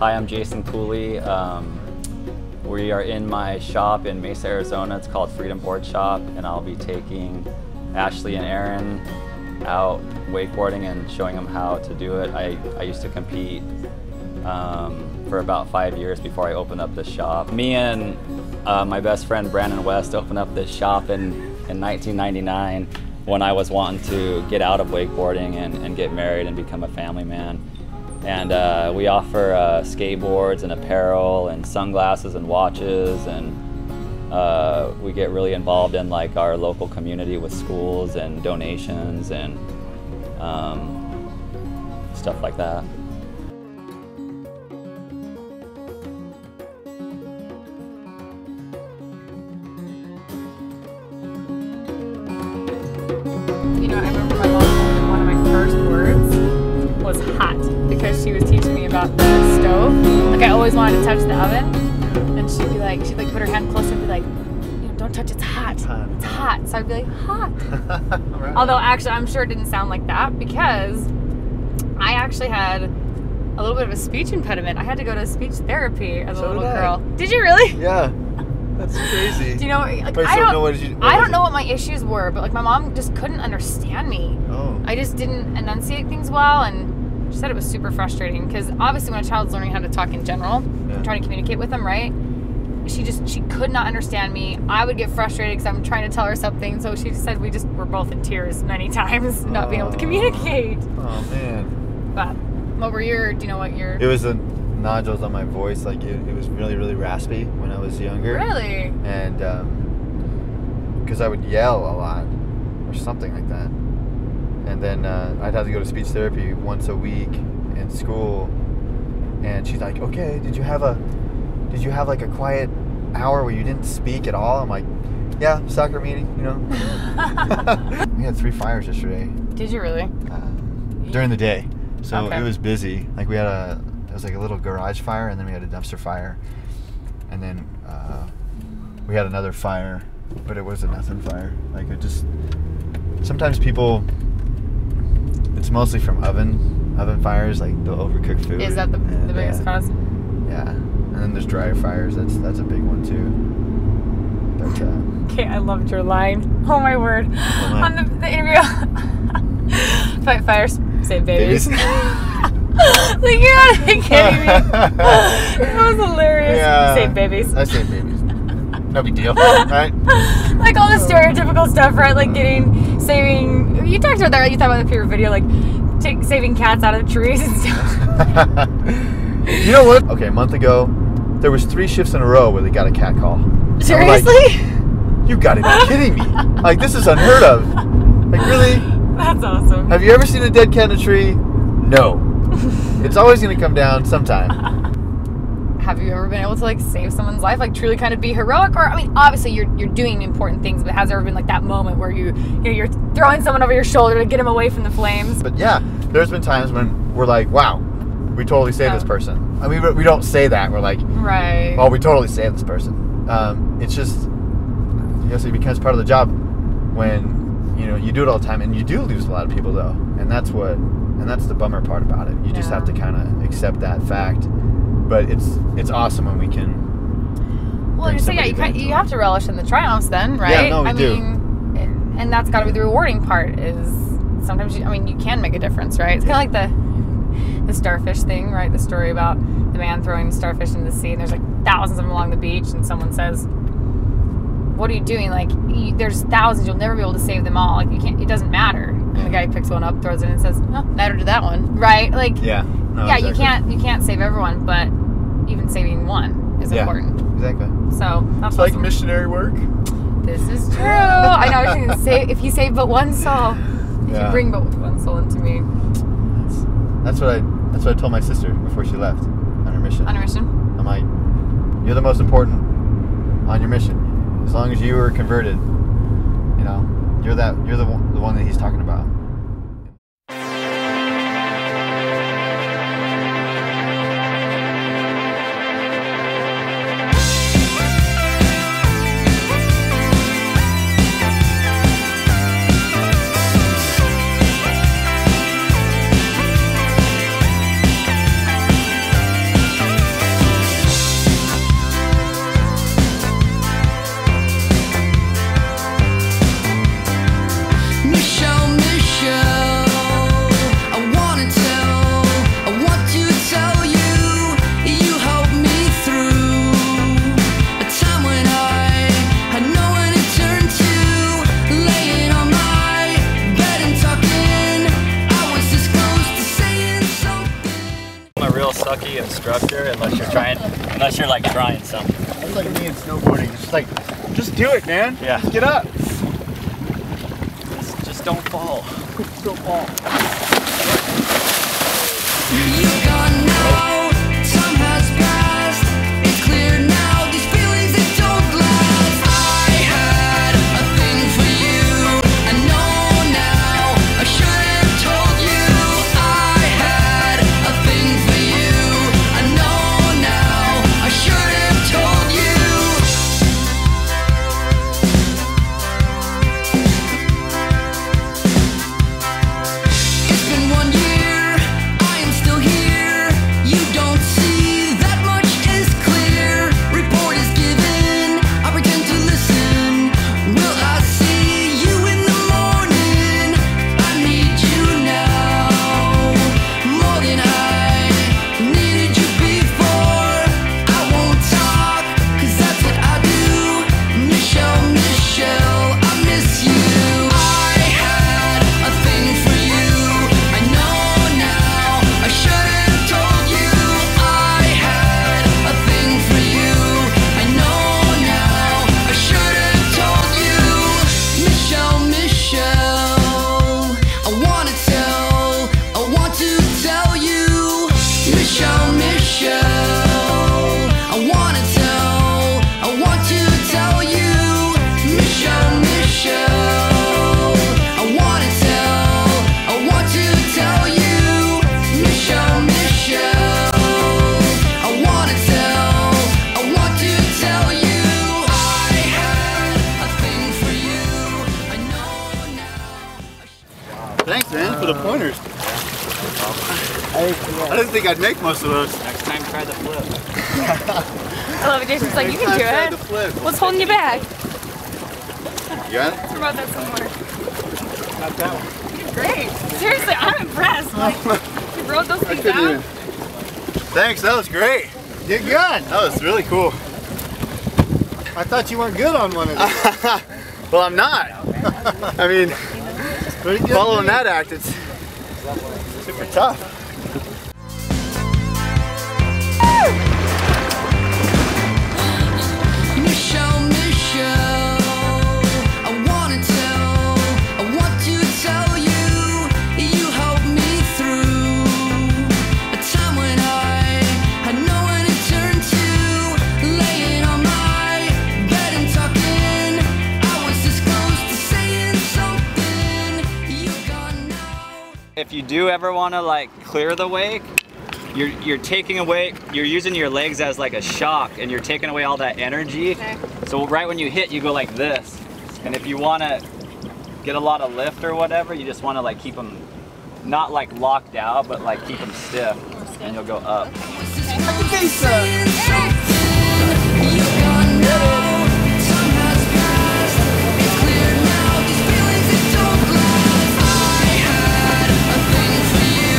Hi, I'm Jason Cooley. We are in my shop in Mesa, Arizona. It's called Freedom Board Shop, and I'll be taking Ashley and Aaron out wakeboarding and showing them how to do it. I used to compete for about 5 years before I opened up this shop. Me and my best friend Brandon West opened up this shop in 1999 when I was wanting to get out of wakeboarding and get married and become a family man. And we offer skateboards and apparel and sunglasses and watches, and we get really involved in like our local community with schools and donations and stuff like that. You know, I remember my mom, one of my first words was hot, because she was teaching me about the stove. Like, I always wanted to touch the oven, and she'd like put her hand close and be like, you know, don't touch, it's hot. It's hot. So I'd be like, hot. Right. Although actually, I'm sure it didn't sound like that, because I actually had a little bit of a speech impediment. I had to go to speech therapy as a little girl. Did you really? Yeah. That's crazy. Do you know, like, Wait, I don't know it? what my issues were, but like my mom just couldn't understand me. Oh. I just didn't enunciate things well, and she said it was super frustrating, because obviously when a child's learning how to talk in general, and trying to communicate with them, right? She could not understand me. I would get frustrated because I'm trying to tell her something, so she said we just were both in tears many times, not being able to communicate. Oh man. But what were your? Do you know what your? It was the nodules on my voice. Like it was really, really raspy when I was younger. Really? And because I would yell a lot or something like that. And then I'd have to go to speech therapy once a week in school. And she's like, "Okay, did you have like a quiet hour where you didn't speak at all?" I'm like, "Yeah, soccer meeting, you know." We had 3 fires yesterday. Did you really? During the day, so Okay. it was busy. Like it was like a little garage fire, and then we had a dumpster fire, and then we had another fire, but it was a nothing fire. Like it just, sometimes people, it's mostly from oven fires, like they'll overcook food. Is that the biggest cause? Yeah, and then there's dryer fires. That's a big one too. But okay, I loved your line. Oh my word! On the interview, fight fires, save babies. Like, you're not kidding me. That was hilarious. Yeah, Save babies. I save babies. No big deal, right? Like all the stereotypical stuff, right? Like saving. You talked about that, right? You talked about the favorite video, like saving cats out of trees and stuff. You know what? Okay, a month ago, there was 3 shifts in a row where they got a cat call. Seriously? Like, you gotta be kidding me. Like, this is unheard of. Like, really? That's awesome. Have you ever seen a dead cat in a tree? No. It's always gonna come down sometime. Have you ever been able to like save someone's life, like truly kind of be heroic? Or I mean, obviously you're doing important things, but has there ever been like that moment where you're throwing someone over your shoulder to get them away from the flames? But yeah, there's been times when we're like, wow, we totally saved this person. I mean, we don't say that. We're like, right. Oh, we totally saved this person. It's just, I guess it becomes part of the job when, you know, you do it all the time, and you do lose a lot of people though. And that's the bummer part about it. You just have to kind of accept that fact. But it's awesome when we can. Well, so yeah, you have to relish in the triumphs then, right? Yeah, no, we do. mean, and that's got to be the rewarding part. Is sometimes you can make a difference, right? It's kind of like the starfish thing, right? The story about the man throwing starfish in the sea, and there's like thousands of them along the beach, and someone says, "What are you doing? Like, there's thousands. You'll never be able to save them all. Like, you can't. It doesn't matter." And the guy picks one up, throws it in, and says, "Oh, neither did that one." Right? Like, yeah, no, yeah, exactly. you can't save everyone, but even saving one is important. Exactly. So that's it's awesome. like missionary work. This is true. I know. I was thinking, if you save but one soul, if you bring but one soul into me. That's what I told my sister before she left on her mission. On a mission. I'm like, you're the most important on your mission. As long as you were converted, you know, you're the one that he's talking about. instructor unless you're like trying something. That's like me in snowboarding. It's just like, just do it, man. Yeah. Just get up. Just don't fall. Just don't fall. You gone now, time has passed. It's clear now, these feelings they don't last. I had a thing for you. I know now, I should have told you. I had a thing for you. I know now, I should have told you. It's been 1 year, I am still here. You don't see that much is clear. Report is given, I pretend to listen. Will I see you in the morning? I need you now, more than I needed you before. I won't talk, 'cause that's what I do. Michelle, Michelle, I miss you. I had a thing for you. I know now, I should have told you. I had a thing for you. I know now, I should have told you. Michelle, Michelle, I want to tell you. Michelle, Michelle, I want to tell you. Michelle, Michelle, I want to tell you. Michelle, Michelle, I want to tell you. I had a thing for you. I know now. Thanks, man, for the pointers. I didn't think I'd make most of those. Next time, try the flip. I love it. Jason's like, you can do Tried the it. flip. What's holding you back? You got it? What about that somewhere? Not that one. You did great. Seriously, I'm impressed. Like, you wrote those I things couldn't out. even. Thanks, that was great. You're good. That was really cool. I thought you weren't good on one of these. Well, I'm not. I mean, pretty good following that act, it's super tough. Michelle, Michelle, I want to tell you, you helped me through a time when I had no one to turn to, laying on my bed and talking. I was this close to saying something. You gone now. If you do ever want to like clear the wake, you're taking away, you're using your legs as like a shock, and you're taking away all that energy. Okay. So right when you hit, you go like this. And if you want to get a lot of lift or whatever, you just want to like keep them not like locked out, but like keep them stiff, and you'll go up. Saying something. You gone now, time has passed. It's clear now, these feelings they don't last. I had a thing for you.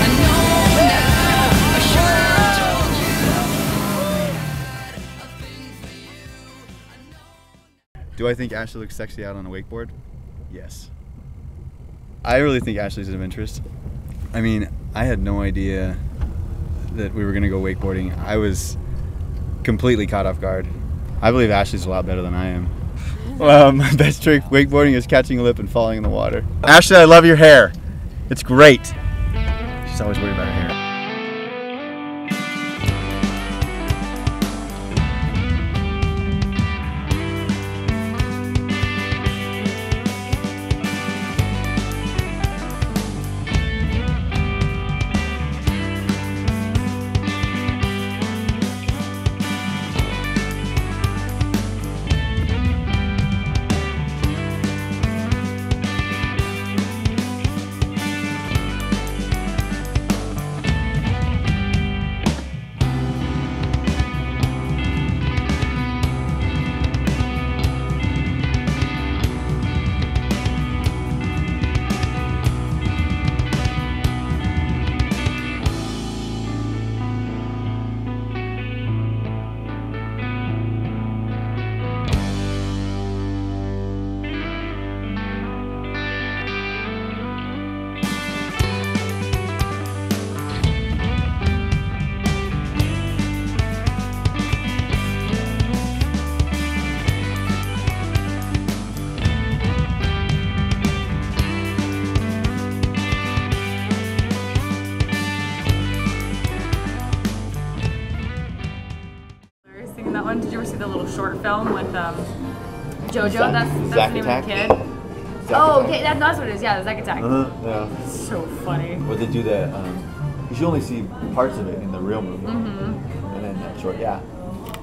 I know now, I should have told you. I had a thing for you. Do I think Ashley looks sexy out on a wakeboard? Yes. I really think Ashley's of interest. I mean, I had no idea that we were going to go wakeboarding. I was completely caught off guard. I believe Ashley's a lot better than I am. My best trick wakeboarding is catching a lip and falling in the water. Ashley, I love your hair. It's great. She's always worried about her hair. film with JoJo. That's the Zack name Attack? of the kid. Zack Oh, Attack. okay, that's what it is. Yeah, the Zack Attack. Yeah. So funny. Where they do the, you should only see parts of it in the real movie. Mm-hmm. And then that short, yeah.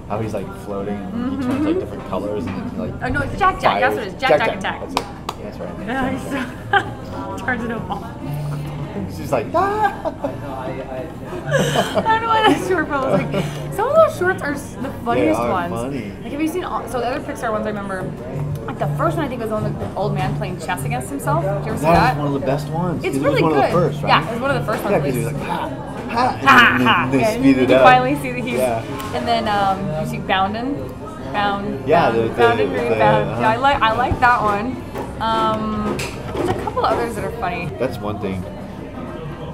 How he's like floating and he turns like different colors and then like. Oh no, it's Jack. That's what it is. Jack Attack. That's it. Yeah, that's right. Yeah, he's so turns into a ball. She's like, ah! I don't know why that short film was like. Some of those shorts are the funniest are ones. funny. Like, have you seen all? So the other Pixar ones I remember. Like the first one I think was the one with the old man playing chess against himself. Did you ever see That that? was one of the best ones. It's 'cause really it was one good. of the first, right? Yeah, it was one of the first ones. Yeah, at because he least. was like, ha, ha. Ha ha! And then they Yeah, speed it you up. finally see that he's. Yeah. And then you see Bound. Yeah, Bound and Green Bound. uh-huh. Yeah, I like that one. There's a couple others that are funny. That's one thing.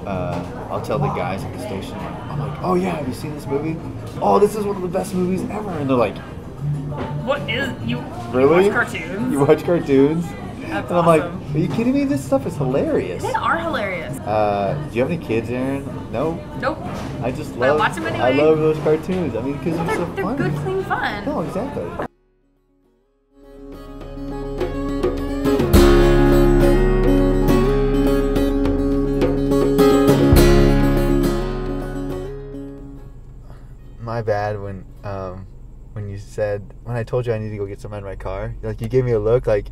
I'll tell the guys at the station. I'm like, oh yeah, have you seen this movie? Oh, this is one of the best movies ever. And they're like, What is you? really? You watch cartoons? You watch cartoons? That's And I'm like, awesome. are you kidding me? This stuff is hilarious. They are hilarious. Do you have any kids, Aaron? No. Nope. I just But I love. watch them anyway. I love those cartoons. I mean, because Well, they're so they're fun. good, clean fun. No, exactly. My bad when you said when I told you I need to go get some in my car. Like you gave me a look like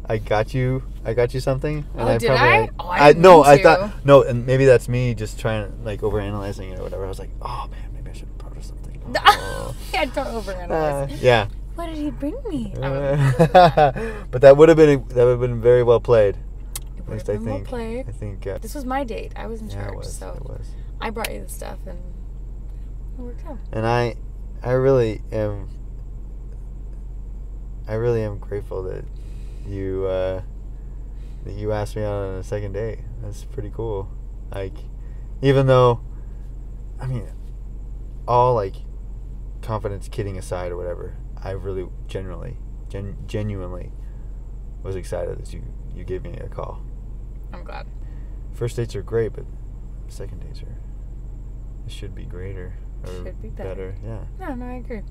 I got you something. And Oh, did I? Oh, I didn't no, mean I to. thought no, and maybe that's me just trying to like overanalyzing it or whatever. I was like, oh man, maybe I should have brought her something. Oh. Yeah, don't overanalyze. Yeah. What did he bring me? But that would have been very well played. At least I been well think. played. I think. This was my date. I was in Yeah, charge, it was. so It was. I brought you the stuff and it worked out. And I really am grateful that you asked me out on a second date. That's pretty cool. Like, even though, I mean, all like confidence kidding aside or whatever, I really genuinely was excited that you gave me a call. I'm glad. First dates are great, but second dates should be greater. Or Should be better. Yeah. No, I agree.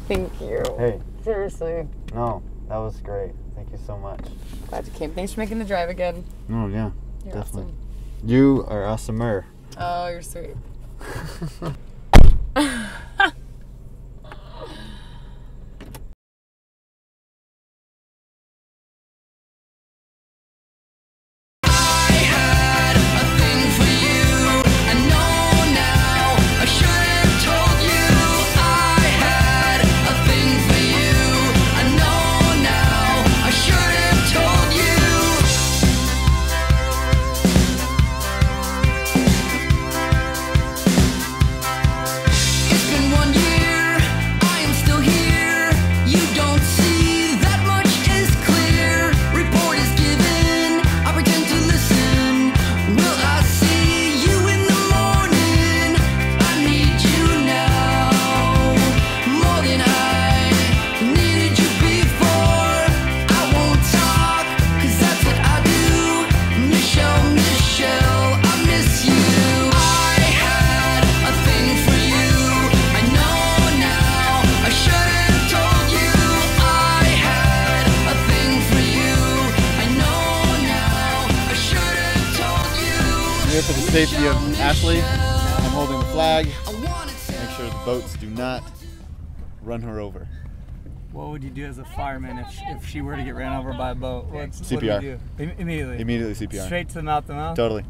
Thank you. Hey. Seriously. No, that was great. Thank you so much. Glad you came. Thanks for making the drive again. Oh yeah, You're definitely. awesome. You are awesomer. Oh, you're sweet. Here for the safety of Ashley, I'm holding the flag. Make sure the boats do not run her over. What would you do as a fireman if she were to get ran over by a boat? What CPR. would you do? Immediately. Immediately CPR. Straight to the mouth to mouth? Totally.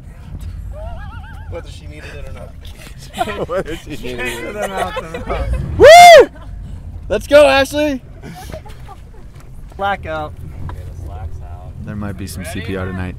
Whether she needed it or not. Whether she Straight needed to it. the mouth to mouth. Woo! Let's go, Ashley. Blackout. Okay, the slack's out. There might be some CPR tonight.